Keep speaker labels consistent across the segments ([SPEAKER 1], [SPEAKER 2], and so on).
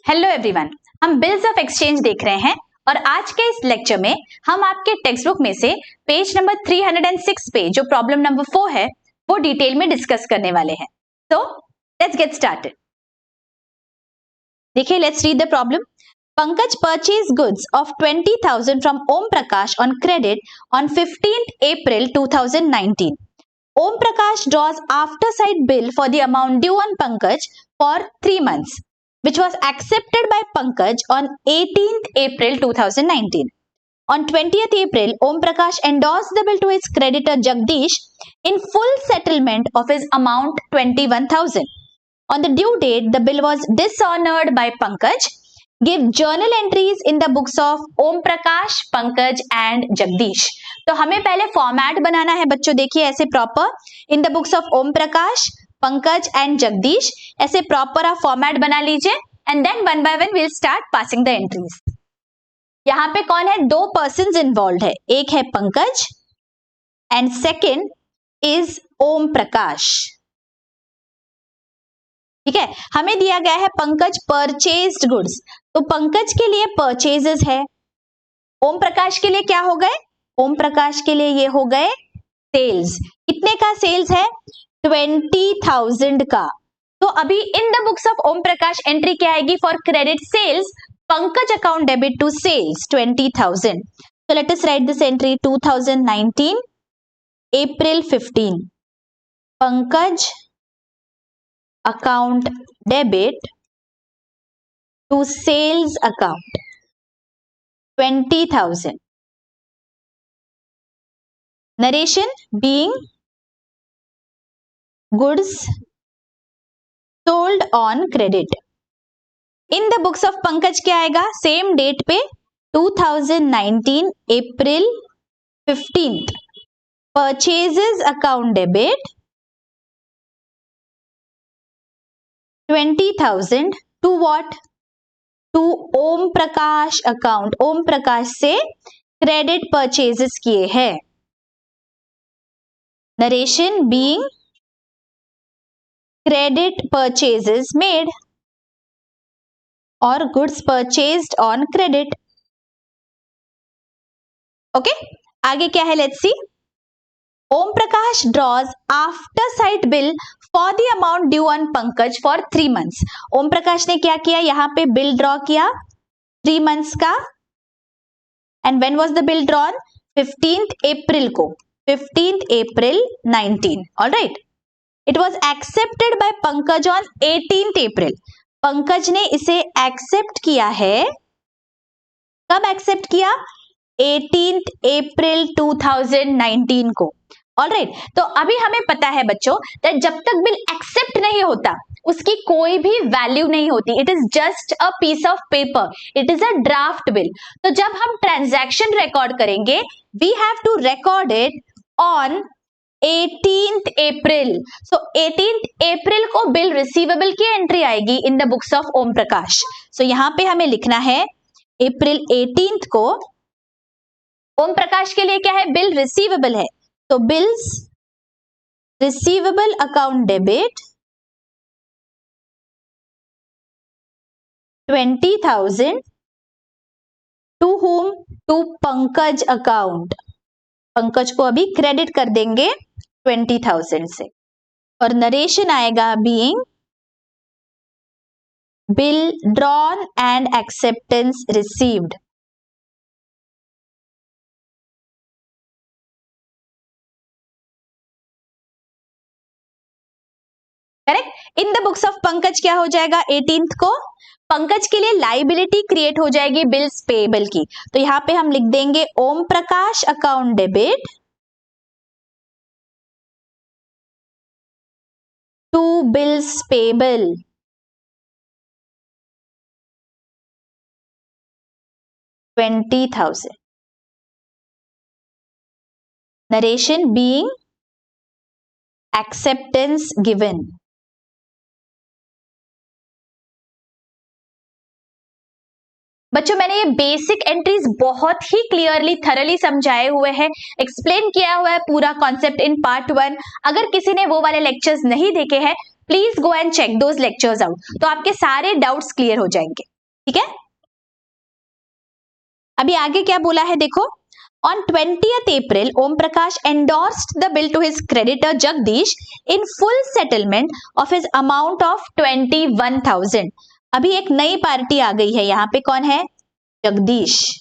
[SPEAKER 1] Hello everyone, हम bills of exchange देख रहे हैं और आज के इस लेक्चर में हम आपके टेक्स्ट बुक में से पेज नंबर 306 पे जो प्रॉब्लम नंबर 4 है वो डिटेल में डिस्कस करने वाले हैं। तो लेट्स गेट स्टार्टेड। देखिए, let's read the problem. Pankaj purchased goods of 20,000 from Om Prakash on credit on 15th April 2019. Om Prakash draws after-sight bill for the amount due on Pankaj for 3 months, which was accepted by Pankaj on 18th April 2019. On 20th April, Om Prakash endorsed the bill to his creditor Jagdish in full settlement of his amount 21,000. On the due date, the bill was dishonored by Pankaj. Give journal entries in the books of Om Prakash, Pankaj and Jagdish. तो हमें पहले format बनाना है बच्चों। देखिए ऐसे proper in the books of Om Prakash, Pankaj and Jagdish, ऐसे proper आप format बना लीजिए and then one by one will start passing the entries. यहाँ पे कौन है? दो पर्सन्स इन्वॉल्व है, एक है Pankaj and second is Om प्रकाश। ठीक है, हमें दिया गया है पंकज परचेज्ड गुड्स, तो पंकज के लिए परचेजेस है। ओम प्रकाश के लिए क्या हो गए? ओम प्रकाश के लिए ये हो गए सेल्स। कितने का सेल्स है? 20,000 का। तो अभी in the books of Om Prakash entry क्या आएगी? For credit sales Pankaj account debit to sales 20,000। so let us write this entry 2019 April 15 Pankaj account debit to sales account 20,000. Narration being goods sold on credit. In the books of Pankaj क्या आएगा? Same date पे 2019 April 15th purchases account debit 20,000 to what? To Om Prakash account. Om Prakash से credit purchases किए हैं। Narration being credit purchases made और goods purchased on credit. Okay, आगे क्या है? Let's see. Om Prakash draws after sight bill for the amount due on Pankaj for 3 months। Om Prakash ने क्या किया? यहाँ पे बिल ड्रॉ किया 3 months का। And when was the bill drawn? 15th April को, 15th April 19। Alright, it was accepted by Pankaj on 18th April। Pankaj ने इसे एक्सेप्ट किया है। कब एक्सेप्ट किया? 18th April 2019 को। ऑलराइट, तो अभी हमें पता है बच्चों दैट जब तक बिल एक्सेप्ट नहीं होता उसकी कोई भी वैल्यू नहीं होती। It is just a piece of paper, it is a draft bill. तो जब हम ट्रांजैक्शन रिकॉर्ड करेंगे we have to record it on 18th April। So 18th April को बिल रिसीवेबल की एंट्री आएगी in the books of Om Prakash. So यहाँ पे हमें लिखना है April 18th को ओम प्रकाश के लिए क्या है? बिल रिसीवेबल है, तो bills receivable account debit 20,000 to whom? To Pankaj account. Pankaj को अभी क्रेडिट कर देंगे 20,000 से। और नरेशन आएगा being bill drawn and acceptance received. Correct. In the books of Pankaj क्या हो जाएगा? 18th को पंकज के लिए लाइबिलिटी क्रिएट हो जाएगी बिल्स पेएबल की। तो यहां पे हम लिख देंगे Om Prakash account debit to bills payable 20,000। Narration being acceptance given. बच्चों मैंने ये बेसिक एंट्रीज बहुत ही क्लियरली थरली समझाए हुए हैं, एक्सप्लेन किया हुआ है पूरा कॉन्सेप्ट इन पार्ट 1। अगर किसी ने वो वाले लेक्चर्स नहीं देखे हैं please go and check those lectures out, तो आपके सारे डाउट्स क्लियर हो जाएंगे। ठीक है, अभी आगे क्या बोला है देखो। On 20th April, Om Prakash endorsed the bill to his creditor Jagdish in full settlement of his amount of 21,000। अभी एक नई पार्टी आ गई है यहाँ पे, कौन है? जगदीश।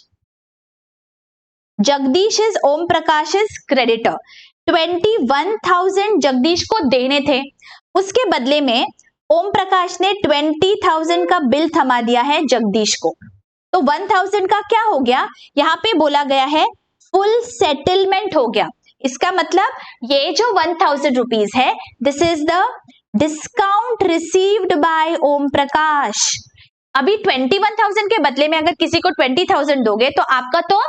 [SPEAKER 1] Jagdish is Om Prakash creditor. 21,000 जगदीश को देने थे, उसके बदले में ओम प्रकाश ने 20,000 का बिल थमा दिया है जगदीश को। तो 1,000 का क्या हो गया, यहाँ पे बोला गया है फुल सेटलमेंट हो गया। इसका मतलब ये जो 1,000 रुपीज है, this is the discount received by Om Prakash. अभी 21,000 के बदले में अगर किसी को 20,000 दोगे तो आपका तो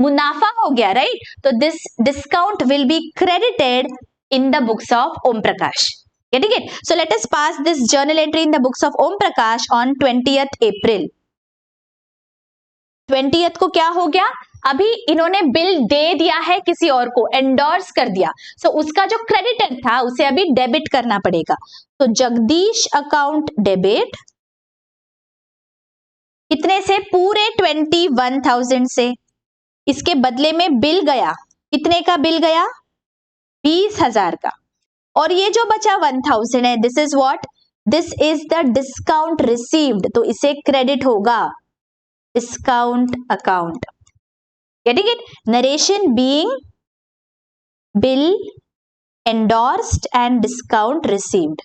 [SPEAKER 1] मुनाफा हो गया, राइट? तो this discount will be credited in the books of Om Prakash. Getting it? So let us pass this journal entry in the books of Om Prakash on 20th April। 20th को क्या हो गया, अभी इन्होंने बिल दे दिया है किसी और को, एंडोर्स कर दिया, सो उसका जो क्रेडिटर था उसे अभी डेबिट करना पड़ेगा। तो जगदीश अकाउंट डेबिट, कितने से? पूरे 21,000 से। इसके बदले में बिल गया, कितने का बिल गया? 20,000 का। और ये जो बचा 1,000 है, this is what? This is the discount received, तो इसे क्रेडिट होगा discount account. Getting it? Narration being bill endorsed and discount received.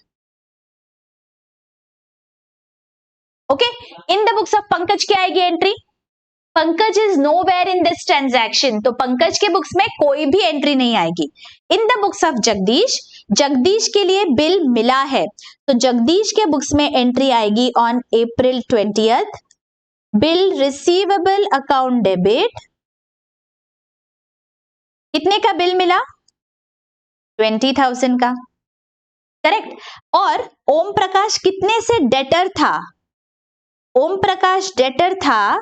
[SPEAKER 1] Okay, in the books of Pankaj क्या आएगी entry? Pankaj is nowhere in this transaction, तो पंकज के books में कोई भी एंट्री नहीं आएगी। In the books of Jagdish, Jagdish के लिए बिल मिला है, तो जगदीश के बुक्स में एंट्री आएगी on April 20th, bill receivable account debit. कितने का बिल मिला? 20,000 का, करेक्ट। और ओम प्रकाश कितने से डेटर था? ओम प्रकाश डेटर था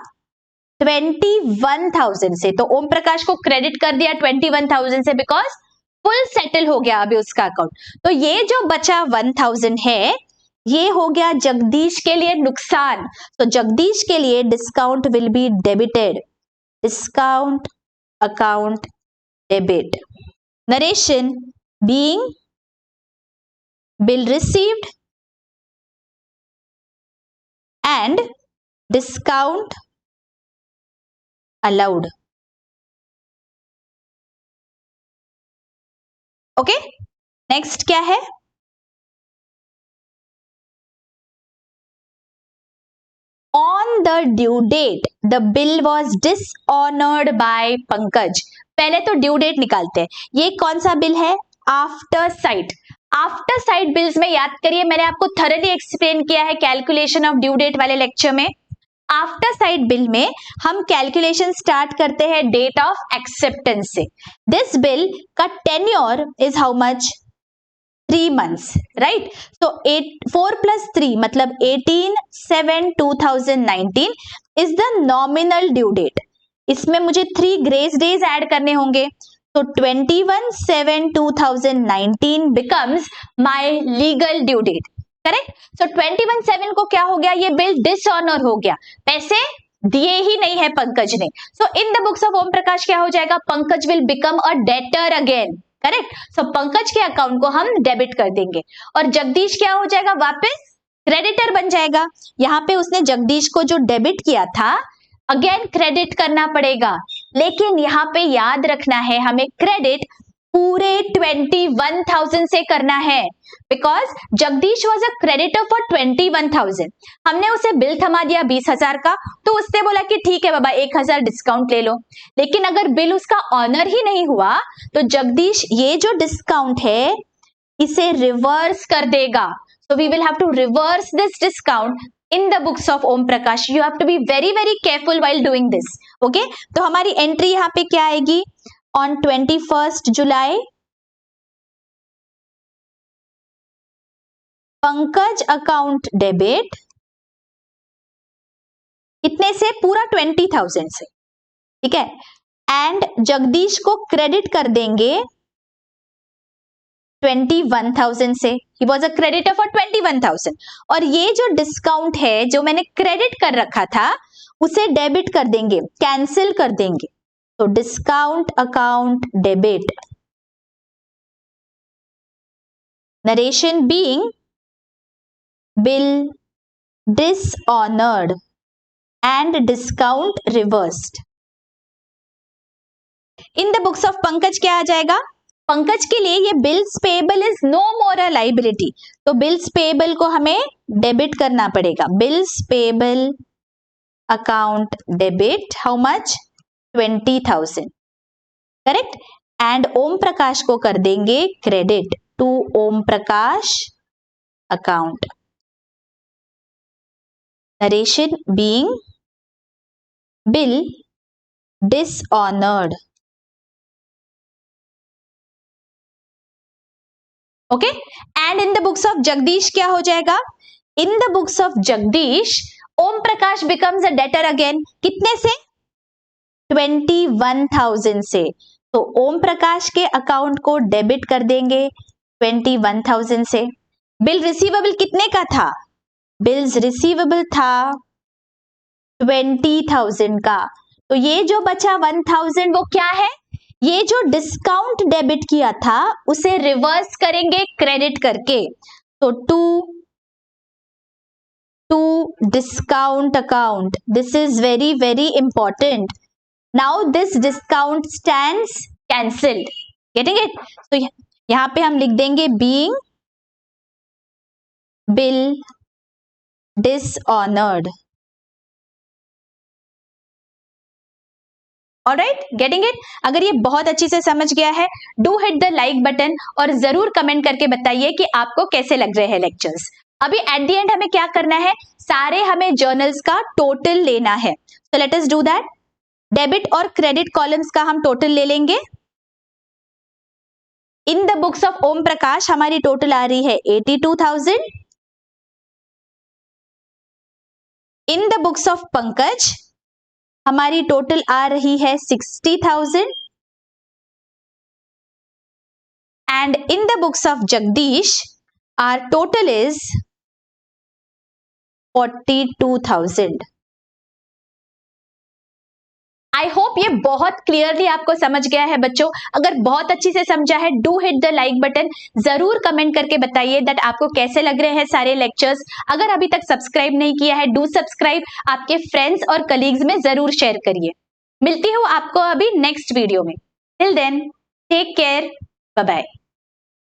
[SPEAKER 1] 21,000 से, तो ओम प्रकाश को क्रेडिट कर दिया 21,000 से, बिकॉज फुल सेटल हो गया अभी उसका अकाउंट। तो ये जो बचा 1,000 है, ये हो गया जगदीश के लिए नुकसान, तो जगदीश के लिए discount will be debited, discount account debit. Narration being bill received and discount allowed. Okay, next क्या है? On the due date, the bill was dishonored by Pankaj. पहले तो ड्यू डेट निकालते हैं। ये कौन सा बिल है? After site. After site bills में याद करिए, मैंने आपको थॉरली एक्सप्लेन किया है कैलकुलेशन ऑफ ड्यू डेट वाले लेक्चर में। आफ्टर साइट बिल में हम कैलकुलेशन स्टार्ट करते हैं डेट ऑफ एक्सेप्टेंस से। दिस बिल का tenure is how much? 3 months, right? So 4 plus 3 मतलब 18/7/2019 is the nominal due date। इसमें मुझे 3 ग्रेस डेज ऐड करने होंगे, तो 21/7/2019 becomes my legal due date, correct? So 21/7 को क्या हो गया? ये बिल डिसऑनर हो गया, पैसे दिए ही नहीं है पंकज ने। So in the books of Om Prakash क्या हो जाएगा? Pankaj will become a debtor again, correct? So Pankaj के अकाउंट को हम डेबिट कर देंगे और जगदीश क्या हो जाएगा? वापस क्रेडिटर बन जाएगा। यहाँ पे उसने जगदीश को जो डेबिट किया था अगेन क्रेडिट करना पड़ेगा, लेकिन यहाँ पे याद रखना है हमें क्रेडिट पूरे 21,000 से करना है, because Jagdish was a creditor for 21,000। हमने उसे बिल थमा दिया 20,000 का, तो उसने बोला कि ठीक है बाबा 1,000 डिस्काउंट ले लो, लेकिन अगर बिल उसका ऑनर ही नहीं हुआ तो जगदीश ये जो डिस्काउंट है इसे रिवर्स कर देगा। So we will have to reverse this discount in the books of Om Prakash. You have to be very careful while doing this. Okay? तो हमारी एंट्री यहाँ पे क्या आएगी? On 21st July, Pankaj account debit कितने से? पूरा 20,000 से, ठीक है? एंड जगदीश को क्रेडिट कर देंगे 21,000 से, he was a creditor for 21,000। और ये जो डिस्काउंट है जो मैंने क्रेडिट कर रखा था उसे डेबिट कर देंगे, कैंसिल कर देंगे। तो discount account debit, narration being bill dishonoured and discount reversed. In the books of Pankaj क्या आ जाएगा? पंकज के लिए ये bills payable is no more a liability, तो बिल्स पेएबल को हमें डेबिट करना पड़ेगा। Bills payable account debit, how much? 20,000, correct. And Om Prakash को कर देंगे credit to Om Prakash account, narration being bill dishonoured. Okay, and in the books of Jagdish क्या हो जाएगा? In the books of Jagdish Om Prakash becomes a debtor again, कितने से? 21,000 से। तो ओम प्रकाश के अकाउंट को डेबिट कर देंगे 21,000 से। बिल रिसीवेबल कितने का था? बिल्स रिसीवेबल था 20,000 का। तो ये जो बचा 1,000 वो क्या है? ये जो डिस्काउंट डेबिट किया था उसे रिवर्स करेंगे क्रेडिट करके। तो to discount account, this is very very important. Now this discount stands cancelled, getting it? तो यहां पे हम लिख देंगे being bill dishonoured. Alright, getting it? अगर ये बहुत अच्छी से समझ गया है, do hit the like button और जरूर कमेंट करके बताइए कि आपको कैसे लग रहे हैं लेक्चर्स। अभी एट द एंड हमें क्या करना है? सारे हमें जर्नल्स का टोटल लेना है। So let us do that. Debit और क्रेडिट कॉलम्स का हम टोटल ले लेंगे। In the books of Om Prakash हमारी टोटल आ रही है 82,000। In the books of Pankaj हमारी टोटल आ रही है 60,000। And in the books of Jagdish our total is 42,000। I hope ये बहुत क्लियरली आपको समझ गया है बच्चों। अगर बहुत अच्छी से समझा है, do hit the like button, जरूर कमेंट करके बताइए दैट आपको कैसे लग रहे हैं सारे लेक्चर्स। अगर अभी तक सब्सक्राइब नहीं किया है, डू सब्सक्राइब, आपके फ्रेंड्स और कलीग्स में जरूर शेयर करिए। मिलती हूँ आपको अभी नेक्स्ट वीडियो में। Till then take care, bye bye.